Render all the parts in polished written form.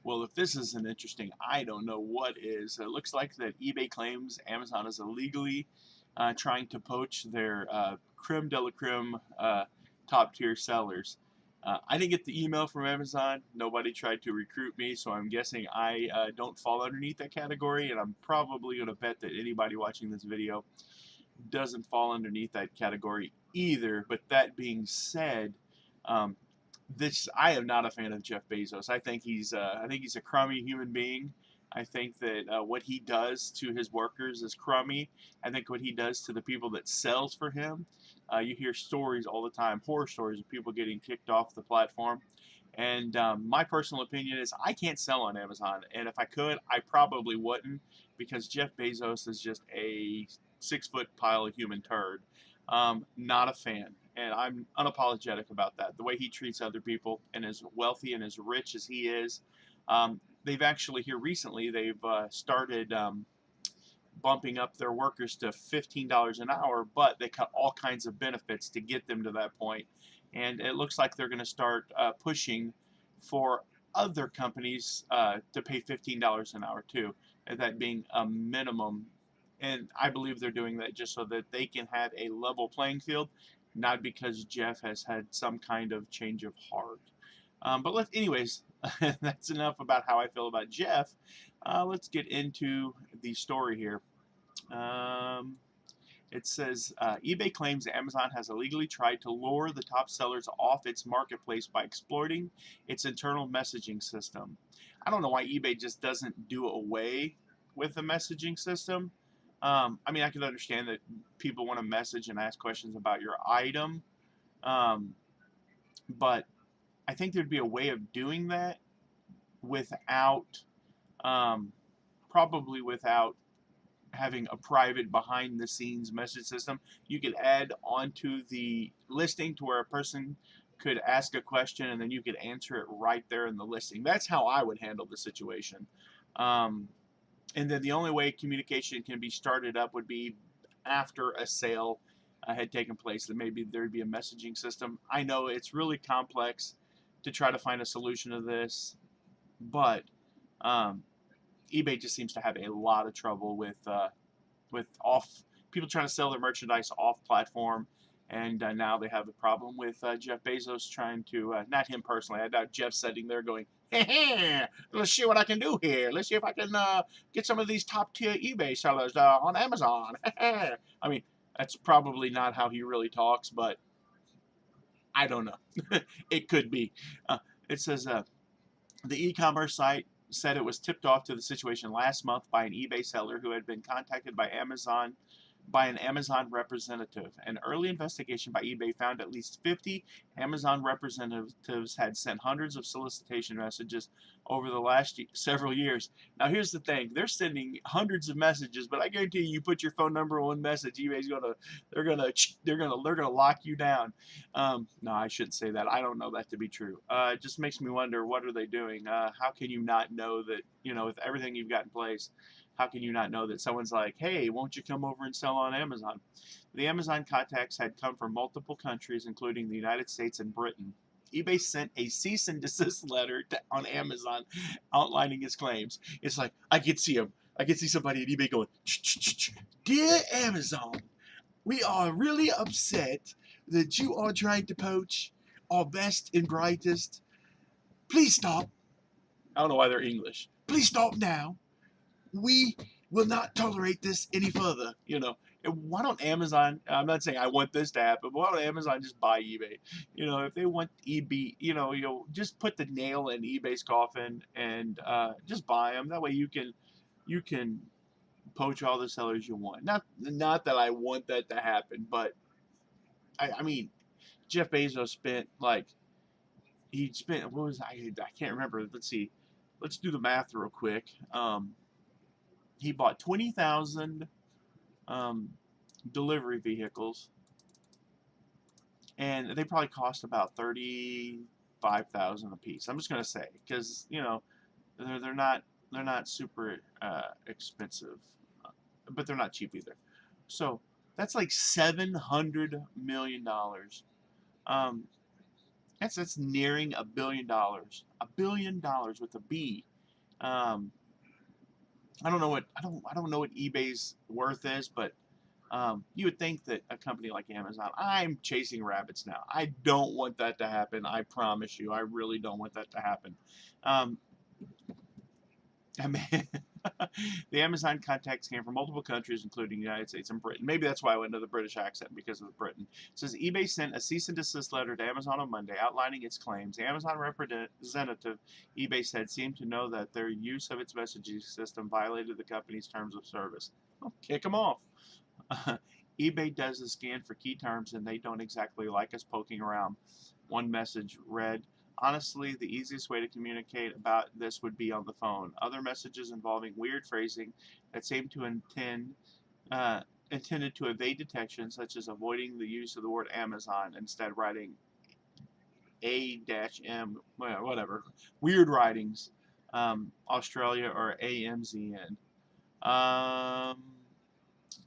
Well, if this isn't interesting, I don't know what is. It looks like that eBay claims Amazon is illegally trying to poach their creme de la creme top tier sellers. I didn't get the email from Amazon. Nobody tried to recruit me, so I'm guessing I don't fall underneath that category, and I'm probably going to bet that anybody watching this video doesn't fall underneath that category either. But that being said, um, this I am not a fan of Jeff Bezos. I think he's a crummy human being. I think that what he does to his workers is crummy. I think what he does to the people that sells for him, you hear stories all the time, horror stories of people getting kicked off the platform. And my personal opinion is I can't sell on Amazon, and if I could, I probably wouldn't because Jeff Bezos is just a 6 foot pile of human turd. Not a fan, and I'm unapologetic about that. The way he treats other people, and as wealthy and as rich as he is, they've actually here recently they've started bumping up their workers to $15 an hour, but they cut all kinds of benefits to get them to that point. And it looks like they're going to start pushing for other companies to pay $15 an hour too, that being a minimum. And I believe they're doing that just so that they can have a level playing field, not because Jeff has had some kind of change of heart. Anyways, that's enough about how I feel about Jeff. Let's get into the story here. Um, it says eBay claims Amazon has illegally tried to lure the top sellers off its marketplace by exploiting its internal messaging system. I don't know why eBay just doesn't do away with the messaging system. I mean, I can understand that people want to message and ask questions about your item, um, but I think there'd be a way of doing that without, um, probably without having a private behind the scenes message system. You could add onto the listing to where a person could ask a question and then you could answer it right there in the listing. That's how I would handle the situation. Um, and then the only way communication can be started up would be after a sale had taken place. That maybe there'd be a messaging system. I know it's really complex to try to find a solution to this, but um, eBay just seems to have a lot of trouble with off people trying to sell their merchandise off platform. And now they have a problem with Jeff Bezos trying to, not him personally, I doubt Jeff sitting there going, hey, let's see what I can do here. Let's see if I can get some of these top tier eBay sellers on Amazon. I mean, that's probably not how he really talks, but I don't know. It could be. Uh, it says the e-commerce site said it was tipped off to the situation last month by an eBay seller who had been contacted by an Amazon representative. An early investigation by eBay found at least 50 Amazon representatives had sent hundreds of solicitation messages over the last several years. Now, here's the thing: they're sending hundreds of messages, but I guarantee you, you put your phone number on one message, eBay's gonna they're gonna lock you down. No, I shouldn't say that. I don't know that to be true. It just makes me wonder, what are they doing? How can you not know that, with everything you've got in place, how can you not know that someone's like, hey, won't you come over and sell on Amazon? The Amazon contacts had come from multiple countries, including the United States and Britain. eBay sent a cease and desist letter on Amazon outlining its claims. It's like, I could see somebody at eBay going, Dear Amazon, we are really upset that you are trying to poach our best and brightest. Please stop. I don't know why they're English. Please stop now. We will not tolerate this any further. And why don't Amazon? I'm not saying I want this to happen, but why don't Amazon just buy eBay? If they want eBay, just put the nail in eBay's coffin and just buy them. That way you can poach all the sellers you want. Not that I want that to happen, but I mean, Jeff Bezos spent like he spent what was I can't remember. Let's see. Let's do the math real quick. He bought 20,000 um, delivery vehicles, and they probably cost about 35,000 a piece. I'm just gonna say because they're not super expensive, but they're not cheap either. So that's like $700 million. Um, That's nearing $1 billion. $1 billion with a B. Um, I don't know what eBay's worth is, but you would think that a company like Amazon, I'm chasing rabbits now. I don't want that to happen. I promise you, I really don't want that to happen. Um, I mean, the Amazon contacts came from multiple countries, including the United States and Britain. Maybe that's why I went into the British accent, because of Britain. It says eBay sent a cease and desist letter to Amazon on Monday outlining its claims. The Amazon representative, eBay said, seemed to know that their use of its messaging system violated the company's terms of service. Well, kick them off. eBay does a scan for key terms, and they don't exactly like us poking around. One message read, honestly, the easiest way to communicate about this would be on the phone. Other messages involving weird phrasing that seem to intended to evade detection, such as avoiding the use of the word Amazon, instead writing A-M, well, whatever. Weird writings, Australia or AMZN. Um,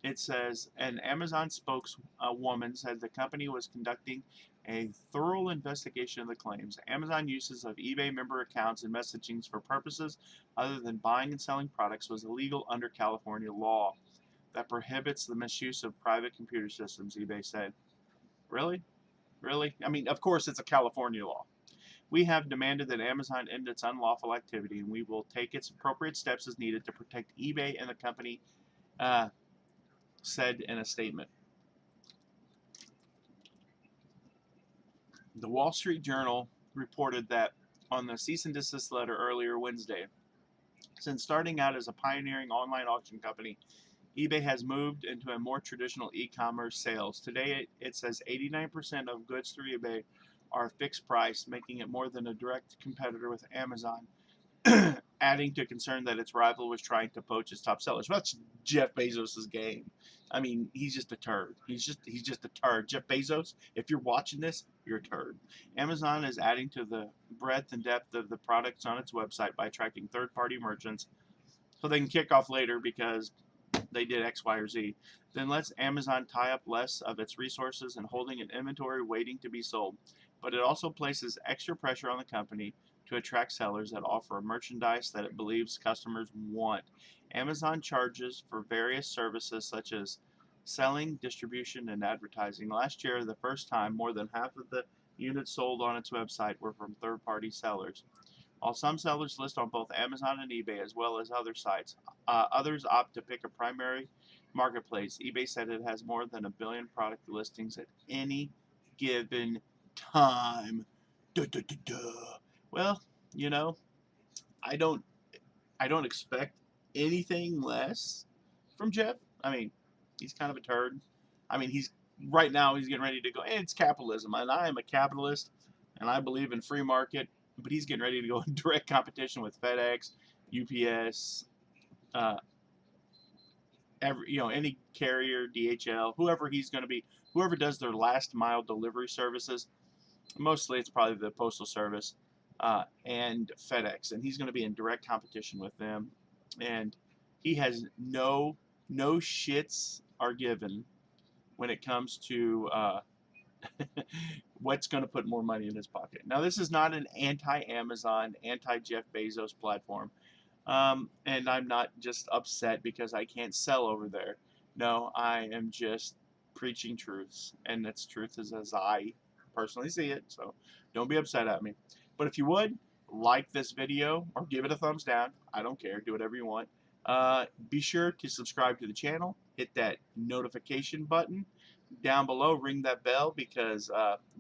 it says an Amazon spokeswoman said the company was conducting a thorough investigation of the claims. Amazon uses of eBay member accounts and messagings for purposes other than buying and selling products was illegal under California law that prohibits the misuse of private computer systems, eBay said. Really? Really? I mean, of course it's a California law. We have demanded that Amazon end its unlawful activity, and we will take its appropriate steps as needed to protect eBay and the company, said in a statement. The Wall Street Journal reported that on the cease and desist letter earlier Wednesday. Since starting out as a pioneering online auction company, eBay has moved into a more traditional e-commerce sales. Today, it says 89% of goods through eBay are fixed price, making it more than a direct competitor with Amazon, adding to concern that its rival was trying to poach its top sellers. Well, that's Jeff Bezos' game. I mean, he's just a turd. He's just a turd. Jeff Bezos, if you're watching this, you're a turd. Amazon is adding to the breadth and depth of the products on its website by attracting third-party merchants so they can kick off later because they did X, Y, or Z. Then lets Amazon tie up less of its resources and holding an inventory waiting to be sold. But it also places extra pressure on the company to attract sellers that offer merchandise that it believes customers want. Amazon charges for various services such as selling, distribution, and advertising. Last year, the first time, more than half of the units sold on its website were from third-party sellers. While some sellers list on both Amazon and eBay as well as other sites, others opt to pick a primary marketplace. eBay said it has more than 1 billion product listings at any given time. Duh, duh, duh, duh. Well, you know, I don't I don't expect anything less from Jeff. I mean, he's kind of a turd. I mean, he's right now he's getting ready to go. It's capitalism, and I am a capitalist, and I believe in free market. But he's getting ready to go in direct competition with FedEx, UPS, uh, any carrier, DHL, whoever he's going to be, whoever does their last mile delivery services. Mostly, it's probably the Postal Service and FedEx, and he's going to be in direct competition with them. And he has no shits are given when it comes to what's going to put more money in his pocket. Now, this is not an anti-Amazon, anti-Jeff Bezos platform. And I'm not just upset because I can't sell over there. No, I am just preaching truths, and that's truth as I personally see it. So don't be upset at me. But if you would, like this video or give it a thumbs down. I don't care. Do whatever you want. Be sure to subscribe to the channel. Hit that notification button down below. Ring that bell because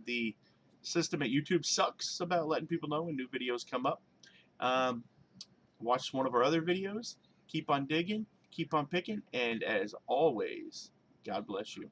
the system at YouTube sucks about letting people know when new videos come up. Watch one of our other videos. Keep on digging, keep on picking, and as always, God bless you.